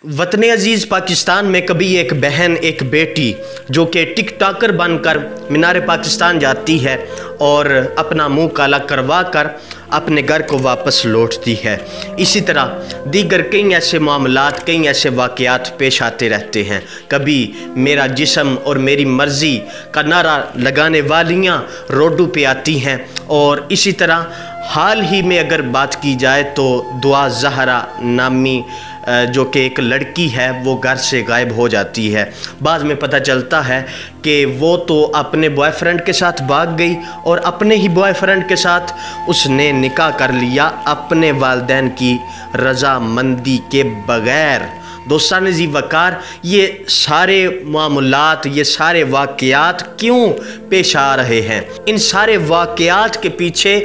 वतन अजीज़ पाकिस्तान में कभी एक बहन, एक बेटी जो कि टिकटॉकर बनकर मीनार पाकिस्तान जाती है और अपना मुंह काला करवा कर अपने घर को वापस लौटती है। इसी तरह दीगर कई ऐसे मामलात, कई ऐसे वाक़यात पेश आते रहते हैं। कभी मेरा जिस्म और मेरी मर्ज़ी का नारा लगाने वालियाँ रोडों पे आती हैं, और इसी तरह हाल ही में अगर बात की जाए तो दुआ ज़हरा नामी जो कि एक लड़की है वो घर से गायब हो जाती है। बाद में पता चलता है कि वो तो अपने बॉयफ्रेंड के साथ भाग गई और अपने ही बॉयफ्रेंड के साथ उसने निकाह कर लिया अपने वालिदैन की रज़ामंदी के बग़ैर। दोस्तान जी वक़ार, ये सारे मामलात, ये सारे वाक़यात क्यों पेश आ रहे हैं? इन सारे वाक़यात के पीछे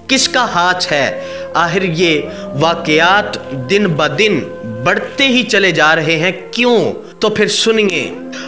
किसका हाथ है? आखिर ये वाक़यात दिन ब दिन बढ़ते ही चले जा रहे हैं, क्यों? तो फिर सुनिए,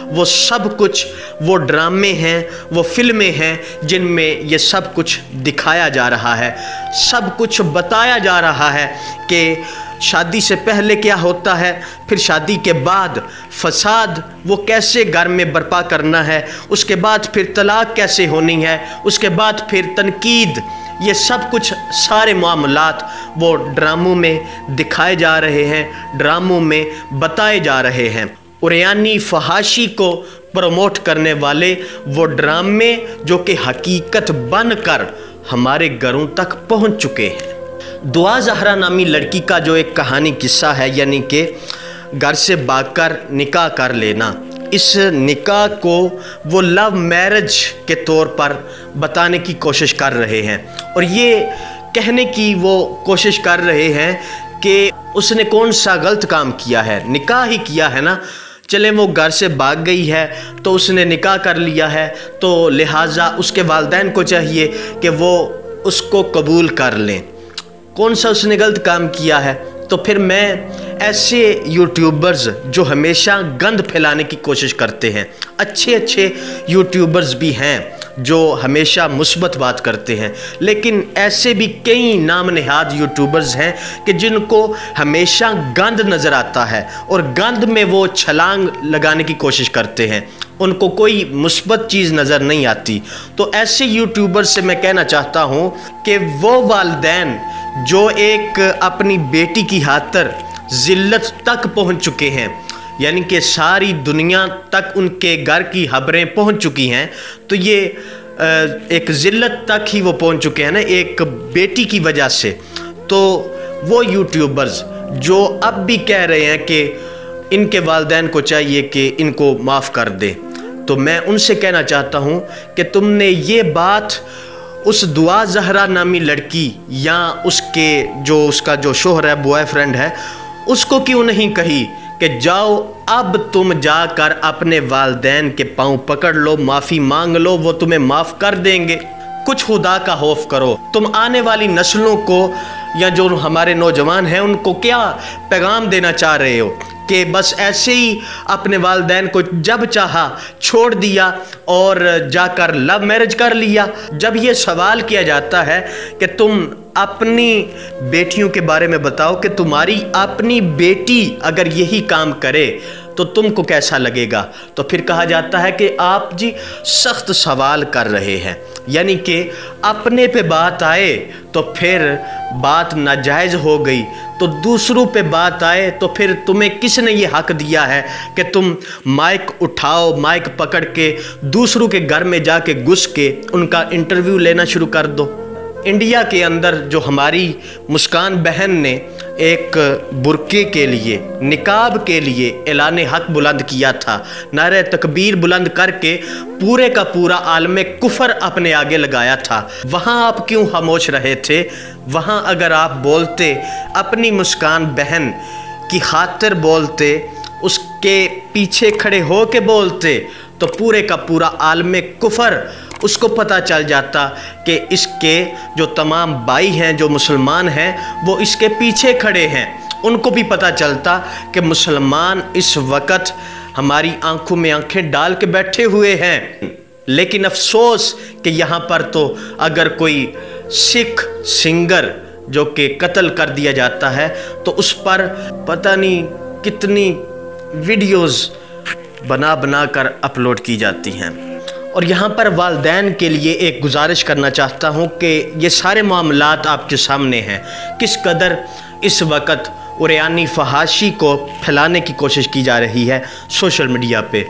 वो सब कुछ, वो ड्रामे हैं, वो फिल्में हैं जिनमें ये सब कुछ दिखाया जा रहा है, सब कुछ बताया जा रहा है कि शादी से पहले क्या होता है, फिर शादी के बाद फसाद वो कैसे घर में बर्पा करना है, उसके बाद फिर तलाक कैसे होनी है, उसके बाद फिर तनकीद। ये सब कुछ सारे मामलात वो ड्रामों में दिखाए जा रहे हैं, ड्रामों में बताए जा रहे हैं। उरयानी फहाशी को प्रमोट करने वाले वो ड्रामे जो कि हकीकत बनकर हमारे घरों तक पहुंच चुके हैं। दुआ ज़हरा नामी लड़की का जो एक कहानी किस्सा है, यानी कि घर से भागकर निकाह कर लेना, इस निकाह को वो लव मैरिज के तौर पर बताने की कोशिश कर रहे हैं, और ये कहने की वो कोशिश कर रहे हैं कि उसने कौन सा गलत काम किया है, निकाह ही किया है ना। चले वो घर से भाग गई है तो उसने निकाह कर लिया है, तो लिहाजा उसके वालिदैन को चाहिए कि वो उसको कबूल कर लें। कौन सा उसने गलत काम किया है? तो फिर मैं ऐसे यूट्यूबर्स जो हमेशा गंद फैलाने की कोशिश करते हैं, अच्छे यूट्यूबर्स भी हैं जो हमेशा मुस्बत बात करते हैं, लेकिन ऐसे भी कई नाम नहाद यूट्यूबर्स हैं कि जिनको हमेशा गंद नज़र आता है और गंद में वो छलांग लगाने की कोशिश करते हैं, उनको कोई मुस्बत चीज़ नज़र नहीं आती। तो ऐसे यूट्यूबर्स से मैं कहना चाहता हूँ कि वो वालिदैन जो एक अपनी बेटी की खातिर ज़िल्लत तक पहुँच चुके हैं, यानी कि सारी दुनिया तक उनके घर की खबरें पहुँच चुकी हैं, तो ये एक ज़िल्लत तक ही वो पहुँच चुके हैं ना एक बेटी की वजह से। तो वो यूट्यूबर्स जो अब भी कह रहे हैं कि इनके वालिदैन को चाहिए कि इनको माफ़ कर दे, तो मैं उनसे कहना चाहता हूँ कि तुमने ये बात उस दुआ ज़हरा नामी लड़की या उसका जो शोहर है, बॉयफ्रेंड है, उसको क्यों नहीं कही कि जाओ अब तुम जाकर अपने वालिदैन के पाँव पकड़ लो, माफ़ी मांग लो, वो तुम्हें माफ़ कर देंगे। कुछ खुदा का खौफ करो। तुम आने वाली नस्लों को या जो हमारे नौजवान हैं उनको क्या पैगाम देना चाह रहे हो कि बस ऐसे ही अपने वालिदैन को जब चाहा छोड़ दिया और जाकर लव मैरिज कर लिया? जब ये सवाल किया जाता है कि तुम अपनी बेटियों के बारे में बताओ कि तुम्हारी अपनी बेटी अगर यही काम करे तो तुमको कैसा लगेगा, तो फिर कहा जाता है कि आप जी सख्त सवाल कर रहे हैं, यानी कि अपने पे बात आए तो फिर बात नाजायज़ हो गई, तो दूसरों पे बात आए तो फिर तुम्हें किसने ये हक दिया है कि तुम माइक उठाओ, माइक पकड़ के दूसरों के घर में जाके घुस के उनका इंटरव्यू लेना शुरू कर दो। इंडिया के अंदर जो हमारी मुस्कान बहन ने एक बुर्के के लिए, निकाब के लिए ऐलान हक बुलंद किया था, नारे तकबीर बुलंद करके पूरे का पूरा आलम कुफर अपने आगे लगाया था, वहाँ आप क्यों खामोश रहे थे? वहाँ अगर आप बोलते, अपनी मुस्कान बहन की खातिर बोलते, उसके पीछे खड़े हो के बोलते, तो पूरे का पूरा आलम कुफर उसको पता चल जाता कि इसके जो तमाम भाई हैं, जो मुसलमान हैं, वो इसके पीछे खड़े हैं। उनको भी पता चलता कि मुसलमान इस वक्त हमारी आंखों में आंखें डाल के बैठे हुए हैं। लेकिन अफसोस कि यहाँ पर तो अगर कोई सिख सिंगर जो कि कत्ल कर दिया जाता है तो उस पर पता नहीं कितनी वीडियोस बना बना कर अपलोड की जाती हैं। और यहाँ पर वालिदैन के लिए एक गुजारिश करना चाहता हूँ कि ये सारे मामलात आपके सामने हैं, किस कदर इस वक्त उरयानी फहाशी को फैलाने की कोशिश की जा रही है सोशल मीडिया पे।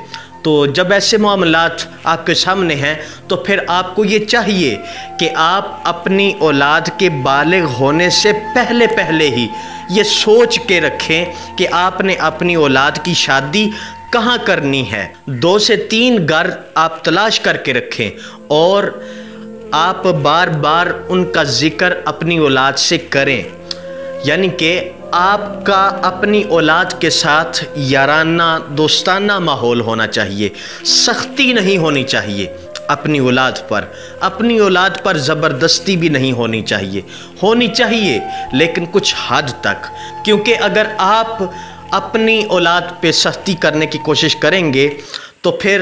तो जब ऐसे मामलात आपके सामने हैं तो फिर आपको ये चाहिए कि आप अपनी औलाद के बालिग होने से पहले पहले ही ये सोच के रखें कि आपने अपनी औलाद की शादी कहाँ करनी है। 2 से 3 घर आप तलाश करके रखें और आप बार बार उनका ज़िक्र अपनी औलाद से करें, यानी कि आपका अपनी औलाद के साथ याराना दोस्ताना माहौल होना चाहिए, सख्ती नहीं होनी चाहिए अपनी औलाद पर ज़बरदस्ती भी नहीं होनी चाहिए लेकिन कुछ हद तक, क्योंकि अगर आप अपनी औलाद पे सख्ती करने की कोशिश करेंगे तो फिर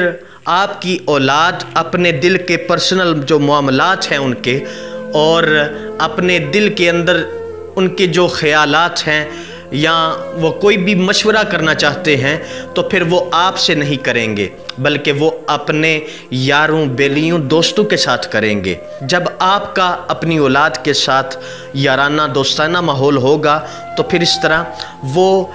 आपकी औलाद अपने दिल के पर्सनल जो मामलात हैं उनके और अपने दिल के अंदर उनके जो ख़यालात हैं या वो कोई भी मशवरा करना चाहते हैं तो फिर वो आपसे नहीं करेंगे बल्कि वो अपने यारों बेलियों दोस्तों के साथ करेंगे। जब आपका अपनी औलाद के साथ याराना दोस्ताना माहौल होगा तो फिर इस तरह वो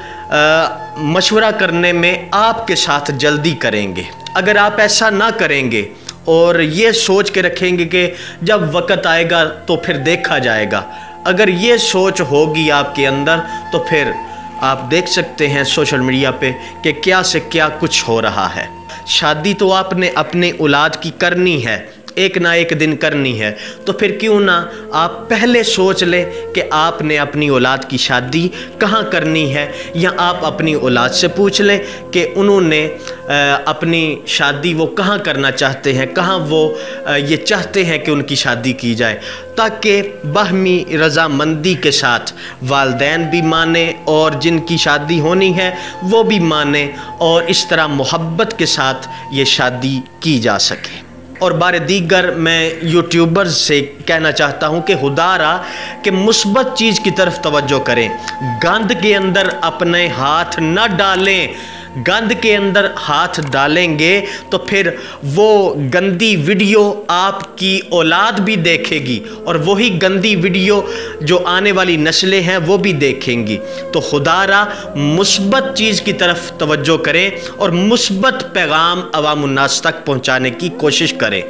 मशवरा करने में आपके साथ जल्दी करेंगे। अगर आप ऐसा ना करेंगे और ये सोच के रखेंगे कि जब वक़्त आएगा तो फिर देखा जाएगा, अगर ये सोच होगी आपके अंदर तो फिर आप देख सकते हैं सोशल मीडिया पे कि क्या से क्या कुछ हो रहा है। शादी तो आपने अपनी औलाद की करनी है, एक ना एक दिन करनी है, तो फिर क्यों ना आप पहले सोच लें कि आपने अपनी औलाद की शादी कहाँ करनी है, या आप अपनी औलाद से पूछ लें कि उन्होंने अपनी शादी वो कहाँ करना चाहते हैं, कहाँ वो ये चाहते हैं कि उनकी शादी की जाए, ताकि बाहमी रज़ामंदी के साथ वालिदैन भी माने और जिनकी शादी होनी है वो भी माने और इस तरह मोहब्बत के साथ ये शादी की जा सके। और बार दीगर मैं यूट्यूबर्स से कहना चाहता हूँ कि खुदारा कि मुस्बत चीज़ की तरफ तवज्जो करें, गंद के अंदर अपने हाथ न डालें। गंद के अंदर हाथ डालेंगे तो फिर वो गंदी वीडियो आपकी औलाद भी देखेगी और वही गंदी वीडियो जो आने वाली नस्लें हैं वो भी देखेंगी। तो खुदारा मुस्बत चीज़ की तरफ तवज्जो करें और मुस्बत पैगाम अवामुन्नास तक पहुँचाने की कोशिश करें।